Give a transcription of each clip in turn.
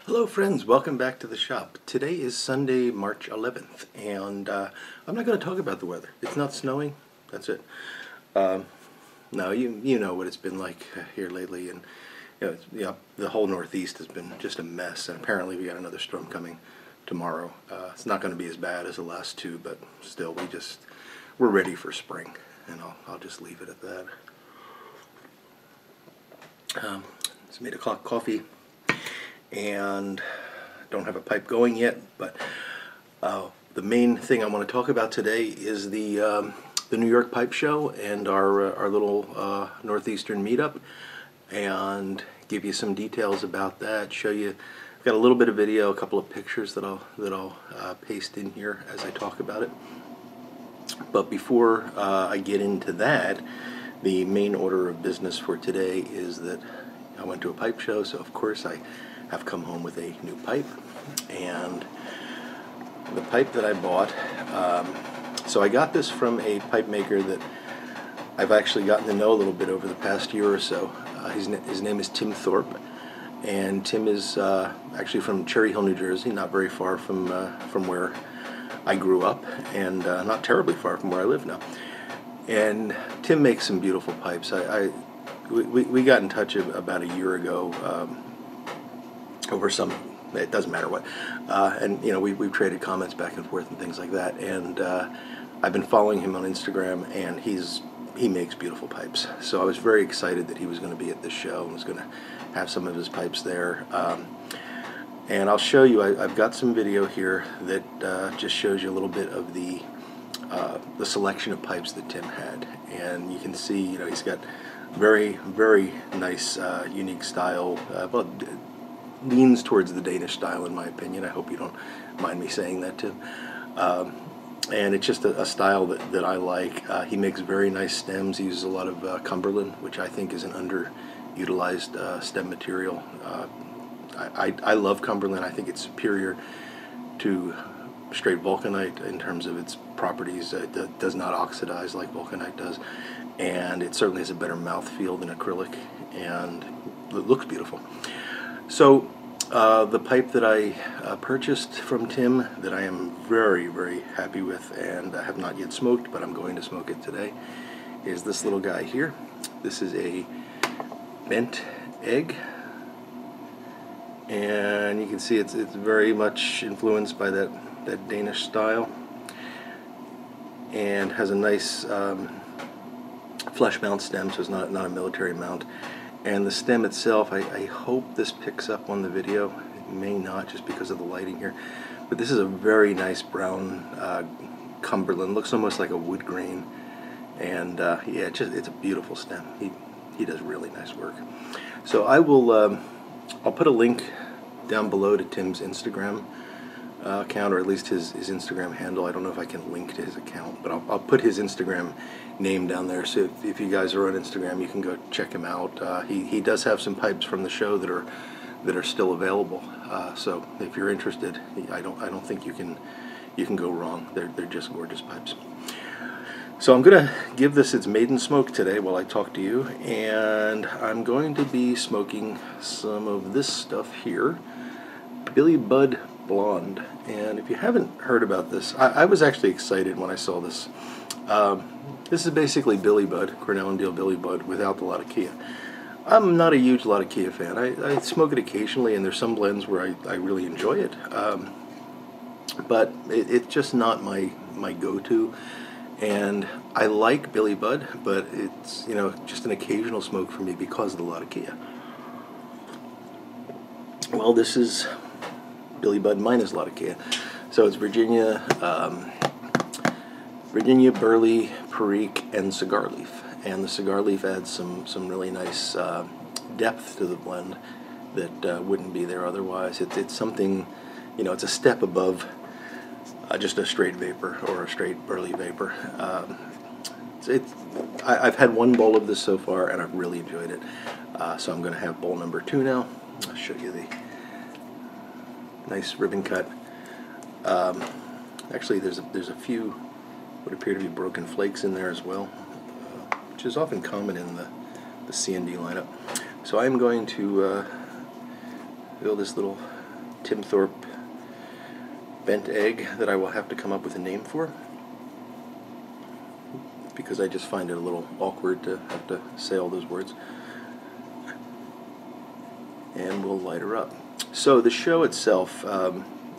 Hello friends, welcome back to the shop. Today is Sunday, March 11th, and I'm not going to talk about the weather. It's not snowing, that's it. No, you know what it's been like here lately, and the whole Northeast has been just a mess, and apparently we got another storm coming tomorrow. It's not going to be as bad as the last two, but still, we're ready for spring, and I'll just leave it at that. It's 8 o'clock coffee. And don't have a pipe going yet, but the main thing I want to talk about today is the New York Pipe Show and our little Northeastern meetup, and give you some details about that. Show you, I've got a little bit of video, a couple of pictures that I'll paste in here as I talk about it. But before I get into that, the main order of business for today is that I went to a pipe show, so of course I have come home with a new pipe. And the pipe that I bought, so I got this from a pipe maker that I've actually gotten to know a little bit over the past year or so. His name is Tim Thorpe, and Tim is actually from Cherry Hill, New Jersey, not very far from where I grew up, and not terribly far from where I live now. And Tim makes some beautiful pipes. We got in touch about a year ago over some, it doesn't matter what, and we've traded comments back and forth and things like that, and I've been following him on Instagram, and he makes beautiful pipes. So I was very excited that he was going to be at this show and was going to have some of his pipes there. And I'll show you, I've got some video here that just shows you a little bit of the selection of pipes that Tim had, and you can see, he's got very, very nice, unique style. Well, leans towards the Danish style, in my opinion. I hope you don't mind me saying that, Tim. And it's just a style that I like. He makes very nice stems. He uses a lot of Cumberland, which I think is an underutilized stem material. I love Cumberland. I think it's superior to straight vulcanite in terms of its properties. It does not oxidize like vulcanite does, and it certainly has a better mouthfeel than acrylic, and it looks beautiful. So the pipe that I purchased from Tim, that I am very, very happy with, and I have not yet smoked, but I'm going to smoke it today, is this little guy here. This is a bent egg, and you can see it's very much influenced by that Danish style, and has a nice flush mount stem, so it's not a military mount. And the stem itself, I hope this picks up on the video. It may not, just because of the lighting here. But this is a very nice brown Cumberland. Looks almost like a wood grain. And yeah, it's a beautiful stem. He does really nice work. So I'll put a link down below to Tim's Instagram account, or at least his Instagram handle. I don't know if I can link to his account, but I'll put his Instagram name down there, so if you guys are on Instagram, you can go check him out. He does have some pipes from the show that are still available, so if you're interested, I don't think you can go wrong. They're just gorgeous pipes. So I'm gonna give this its maiden smoke today while I talk to you, and I'm going to be smoking some of this stuff here, Billy Bud Blonde. And if you haven't heard about this, I was actually excited when I saw this. This is basically Billy Bud, Cornell and Deal Billy Bud, without the Latakia. I'm not a huge Latakia fan. I smoke it occasionally, and there's some blends where I really enjoy it. But it's just not my go-to. And I like Billy Bud, but it's just an occasional smoke for me because of the Latakia. Well, this is Billy Bud minus Latakia. So it's Virginia, Burley, Perique, and Cigar Leaf. And the Cigar Leaf adds some really nice depth to the blend that wouldn't be there otherwise. It's something, it's a step above just a straight vapor or a straight Burley vapor. I've had one bowl of this so far, and I've really enjoyed it. So I'm going to have bowl number 2 now. I'll show you the nice ribbon cut. Actually, there's a few what appear to be broken flakes in there as well, which is often common in the C&D lineup. So I'm going to fill this little Tim Thorpe bent egg that I will have to come up with a name for, because I just find it a little awkward to have to say all those words. And we'll light her up. So the show itself,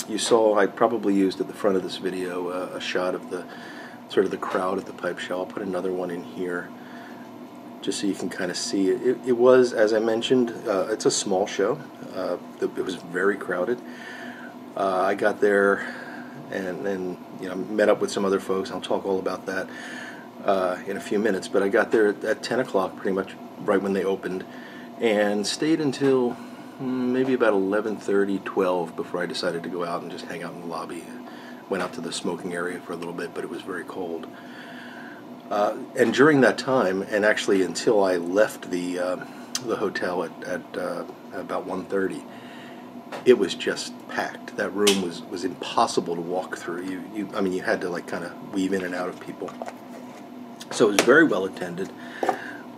you saw I probably used at the front of this video a shot of the sort of the crowd at the Pipe Show. I'll put another one in here just so you can kind of see it. It was, as I mentioned, it's a small show. It was very crowded. I got there and you know, met up with some other folks. I'll talk all about that in a few minutes. But I got there at 10 o'clock, pretty much right when they opened, and stayed until maybe about 11:30, 12 before I decided to go out and just hang out in the lobby. Went out to the smoking area for a little bit, but it was very cold. And during that time, and actually until I left the hotel at about 1:30, it was just packed. That room was impossible to walk through. I mean, you had to like kind of weave in and out of people. So it was very well attended,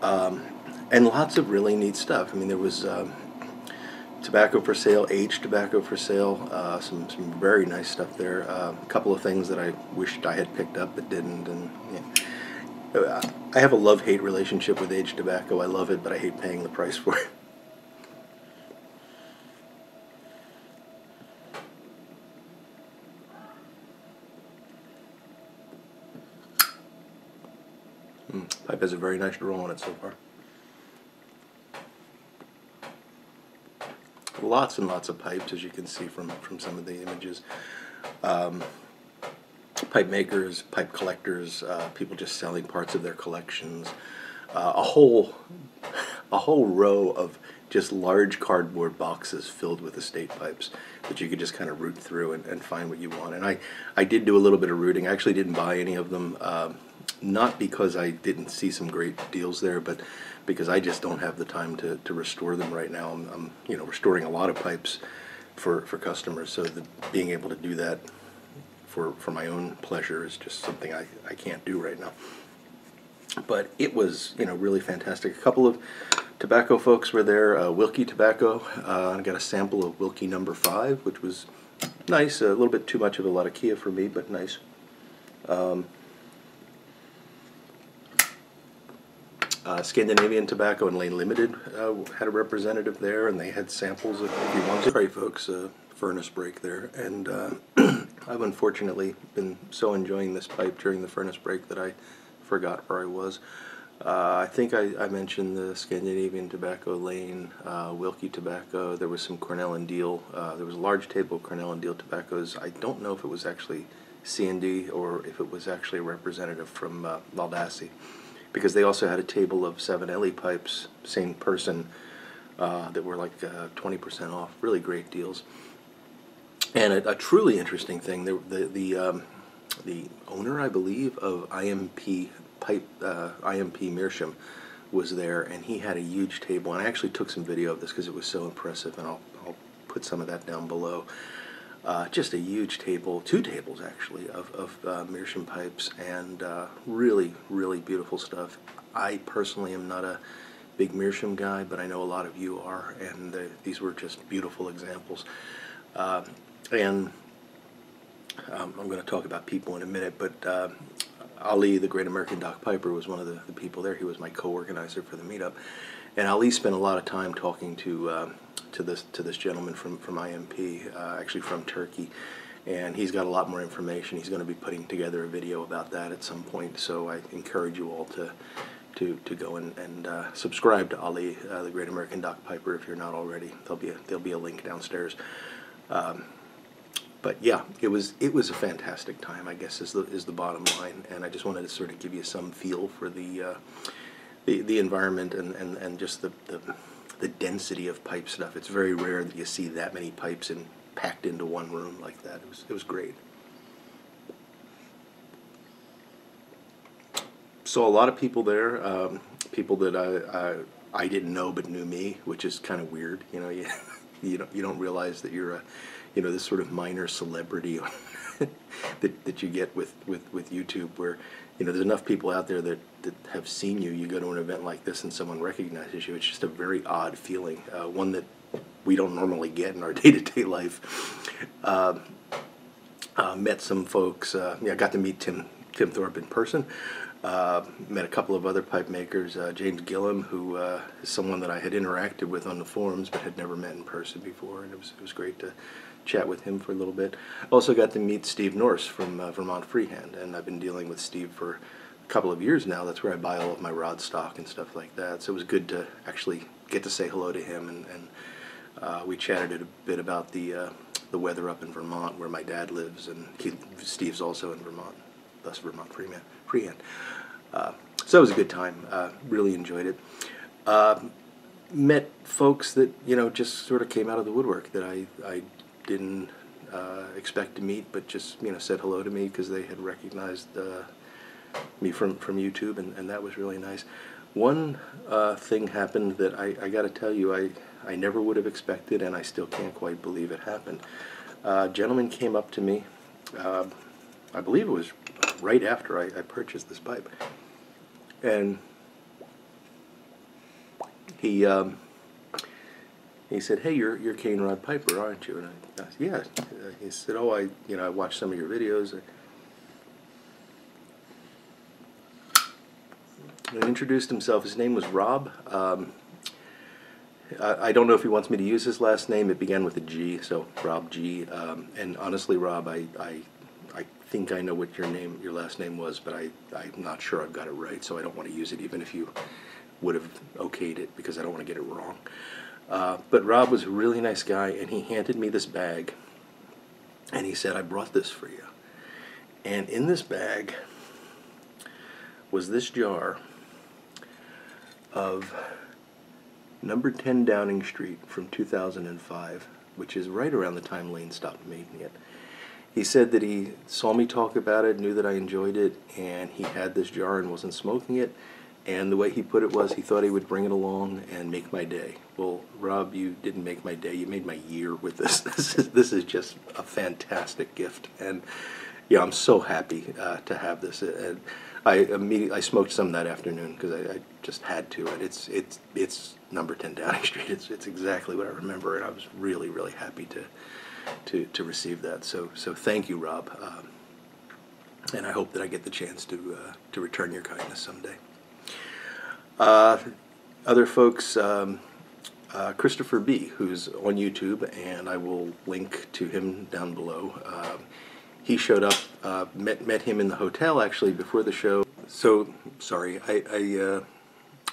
and lots of really neat stuff. I mean, there was tobacco for sale, aged tobacco for sale, some very nice stuff there. A couple of things that I wished I had picked up but didn't. And yeah. I have a love-hate relationship with aged tobacco. I love it, but I hate paying the price for it. Pipe has a very nice draw on it so far. Lots and lots of pipes, as you can see from some of the images. Pipe makers, pipe collectors, people just selling parts of their collections. A whole row of just large cardboard boxes filled with estate pipes that you could just kind of root through and find what you want. And I did do a little bit of rooting. I actually didn't buy any of them, not because I didn't see some great deals there, but because I just don't have the time to restore them right now. I'm you know, restoring a lot of pipes for customers, so being able to do that for my own pleasure is just something I can't do right now. But it was, you know, really fantastic. A couple of tobacco folks were there. Wilkie Tobacco. I got a sample of Wilkie number 5, which was nice. A little bit too much of a Latakia for me, but nice. Scandinavian Tobacco and Lane Limited had a representative there, and they had samples if you want to. Sorry, folks, furnace break there. And I've unfortunately been so enjoying this pipe during the furnace break that I forgot where I was. I think I mentioned the Scandinavian Tobacco, Lane, Wilkie Tobacco. There was some Cornell and Deal. There was a large table of Cornell and Deal tobaccos. I don't know if it was actually C&D or if it was actually a representative from Baldassi, because they also had a table of 7LE pipes, same person, that were like 20% off. Really great deals. And a truly interesting thing, the owner, I believe, of IMP Meerschaum was there, and he had a huge table. And I actually took some video of this because it was so impressive, and I'll put some of that down below. Just a huge table, 2 tables actually, of Meerschaum pipes, and really, really beautiful stuff. I personally am not a big Meerschaum guy, but I know a lot of you are, and these were just beautiful examples. And I'm going to talk about people in a minute, but Ali, the Great American Dock Piper, was one of the people there. He was my co-organizer for the meetup, and Ali spent a lot of time talking to this gentleman from IMP, actually from Turkey, and he's got a lot more information. He's going to be putting together a video about that at some point, so I encourage you all to go and subscribe to Ali, the Great American Dock Piper, if you're not already. There'll be a link downstairs. But yeah, it was a fantastic time, I guess, is the bottom line, and I just wanted to sort of give you some feel for the environment and just the density of pipe stuff. It's very rare that you see that many pipes packed into one room like that. It was great. Saw a lot of people there, people that I didn't know but knew me, which is kind of weird. You know, you don't realize that you're this sort of minor celebrity that you get with YouTube, where there's enough people out there that have seen you. You go to an event like this and someone recognizes you. It's just a very odd feeling, one that we don't normally get in our day-to-day life. Met some folks. I got to meet Tim Thorpe in person. Met a couple of other pipe makers. James Gillum, who is someone that I had interacted with on the forums but had never met in person before, and it was great to chat with him for a little bit. Also got to meet Steve Norse from Vermont Freehand, and I've been dealing with Steve for a couple of years now. That's where I buy all of my rod stock and stuff like that. So it was good to actually get to say hello to him, and we chatted a bit about the weather up in Vermont, where my dad lives, and Steve's also in Vermont, thus Vermont Freehand. So it was a good time. Really enjoyed it. Met folks that just sort of came out of the woodwork that I didn't expect to meet, but just said hello to me because they had recognized me from YouTube, and that was really nice. One thing happened that I got to tell you, I never would have expected, and I still can't quite believe it happened. A gentleman came up to me, I believe it was right after I purchased this pipe, and he said, "Hey, you're Cane Rod Piper, aren't you?" And I said, "Yeah." He said, "Oh, I watched some of your videos." And he introduced himself. His name was Rob. I don't know if he wants me to use his last name. It began with a G, so Rob G. And honestly, Rob, I think I know what your last name was, but I'm not sure I've got it right, so I don't want to use it even if you would have okayed it, because I don't want to get it wrong. But Rob was a really nice guy, and he handed me this bag, and he said, "I brought this for you." And in this bag was this jar of number 10 Downing Street from 2005, which is right around the time Lane stopped making it. He said that he saw me talk about it, knew that I enjoyed it, and he had this jar and wasn't smoking it. And the way he put it was, he thought he would bring it along and make my day. Well, Rob, you didn't make my day. You made my year with this. This is just a fantastic gift, and I'm so happy to have this. And I smoked some that afternoon because I just had to. And it's number 10 Downing Street. It's exactly what I remember, and I was really, really happy to receive that. So thank you, Rob. And I hope that I get the chance to return your kindness someday. Other folks, Christopher B., who's on YouTube, and I will link to him down below. He showed up, met him in the hotel actually before the show. So, sorry,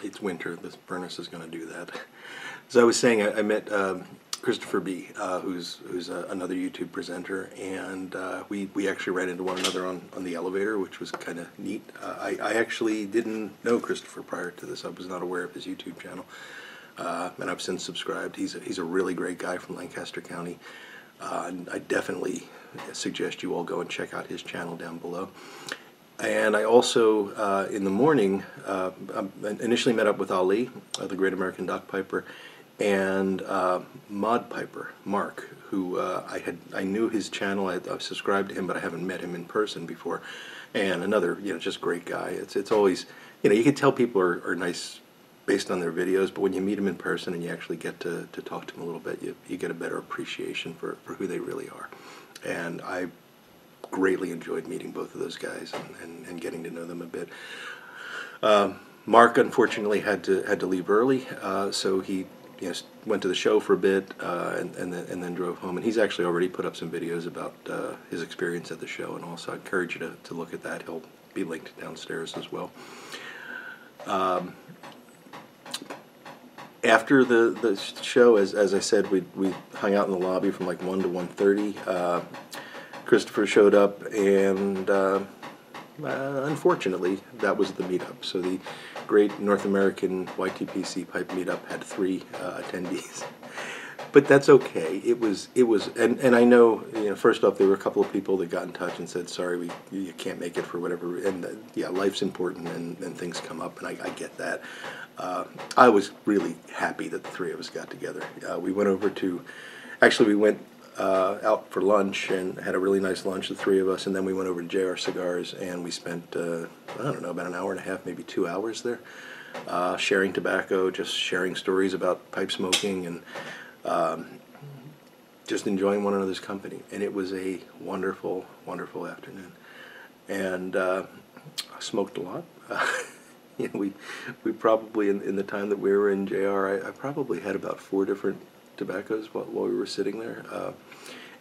it's winter, this furnace is going to do that. As I was saying, I met Christopher B., who's another YouTube presenter, and we actually ran into one another on the elevator, which was kind of neat. I actually didn't know Christopher prior to this. I was not aware of his YouTube channel, and I've since subscribed. He's a really great guy from Lancaster County, and I definitely suggest you all go and check out his channel down below. And I also, in the morning, initially met up with Ali, the Great American Duck Piper, and Mod Piper, Mark, who I knew his channel. I've subscribed to him, but I haven't met him in person before. And another, just great guy. It's always, you can tell people are nice based on their videos, but when you meet them in person and you actually get to talk to them a little bit, you get a better appreciation for who they really are. And I greatly enjoyed meeting both of those guys and getting to know them a bit. Mark unfortunately had to leave early, so he went to the show for a bit and then drove home. And he's actually already put up some videos about his experience at the show, and also I encourage you to look at that. He'll be linked downstairs as well. After the show, as I said, we hung out in the lobby from like 1 to 1:30. Christopher showed up, and unfortunately, that was the meetup. So the Great North American YTPC Pipe Meetup had 3 attendees, but that's okay. It was, and I know, first off, there were a couple of people that got in touch and said, "Sorry, you can't make it for whatever." And yeah, life's important, and things come up, and I get that. I was really happy that the 3 of us got together. We went over to, actually, we went out for lunch and had a really nice lunch, the 3 of us, and then we went over to JR Cigars, and we spent, I don't know, about an hour and a half, maybe 2 hours there, sharing tobacco, just sharing stories about pipe smoking, and just enjoying one another's company. And it was a wonderful, wonderful afternoon. And I smoked a lot. You know, we probably, in the time that we were in JR, I probably had about 4 different tobaccos while we were sitting there.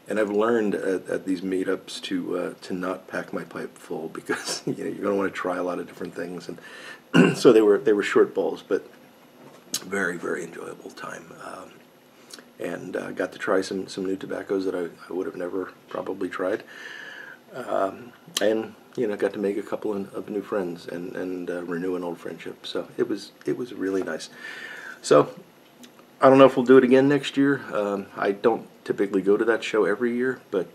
And I've learned at these meetups to not pack my pipe full, because you know, you're going to want to try a lot of different things. And so they were short bowls, but very, very enjoyable time. And got to try some new tobaccos that I would have never probably tried. And you know, got to make a couple of new friends and renew an old friendship. So it was really nice. So I don't know if we'll do it again next year. I don't typically go to that show every year, but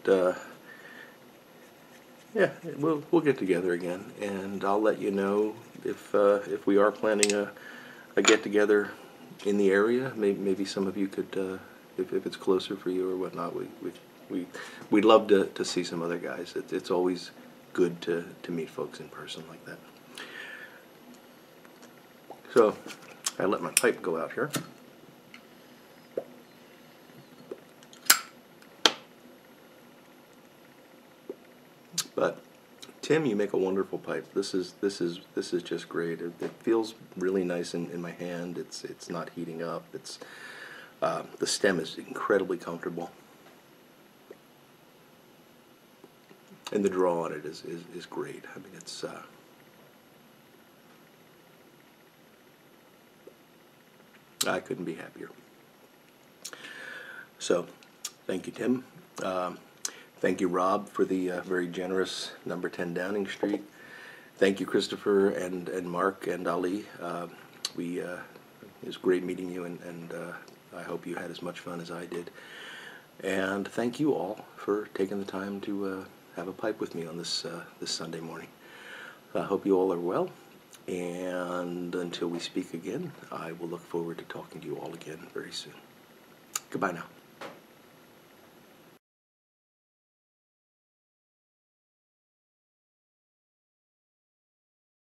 yeah, we'll get together again, and I'll let you know if we are planning a get together in the area. Maybe some of you could, if it's closer for you or whatnot. We'd love to see some other guys. It's always good to meet folks in person like that. So I let my pipe go out here. But Tim, you make a wonderful pipe. This is just great. It feels really nice in my hand. It's not heating up. It's the stem is incredibly comfortable, and the draw on it is great. I mean, it's I couldn't be happier. So, thank you, Tim. Thank you, Rob, for the very generous number 10 Downing Street. Thank you, Christopher and Mark and Ali. It was great meeting you, and I hope you had as much fun as I did. And thank you all for taking the time to have a pipe with me on this Sunday morning. I hope you all are well, and until we speak again, I will look forward to talking to you all again very soon. Goodbye now.